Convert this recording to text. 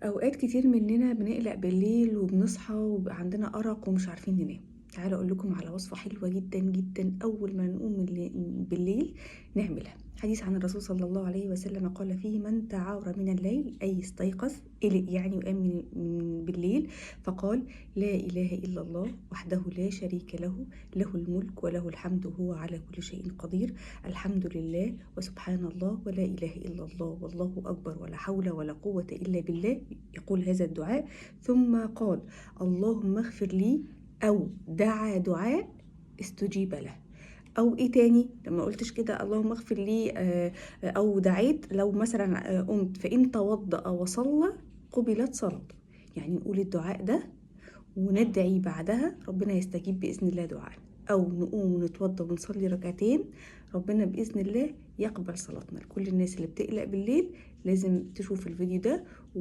أوقات كتير مننا بنقلق بالليل وبنصحى وبيبقى عندنا أرق ومش عارفين ننام. تعالوا أقول لكم على وصفة حلوة جدا جدا أول ما نقوم بالليل نعملها. حديث عن الرسول صلى الله عليه وسلم قال فيه: من تعار من الليل أي استيقظ قلق يعني وقام من بالليل فقال: لا إله إلا الله وحده لا شريك له، له الملك وله الحمد وهو على كل شيء قدير، الحمد لله وسبحان الله ولا إله إلا الله والله أكبر ولا حول ولا قوة إلا بالله. يقول هذا الدعاء ثم قال: اللهم اغفر لي، أو دعا دعاء استجيب له. أو إيه تاني لما قلتش كده اللهم اغفر لي أو دعيت، لو مثلا قمت فإن توضأ وصلى قبلت صلاته. يعني نقول الدعاء ده وندعي بعدها ربنا يستجيب بإذن الله دعاء، أو نقوم ونتوضى ونصلي ركعتين ربنا بإذن الله يقبل صلاتنا. لكل الناس اللي بتقلق بالليل لازم تشوف الفيديو ده.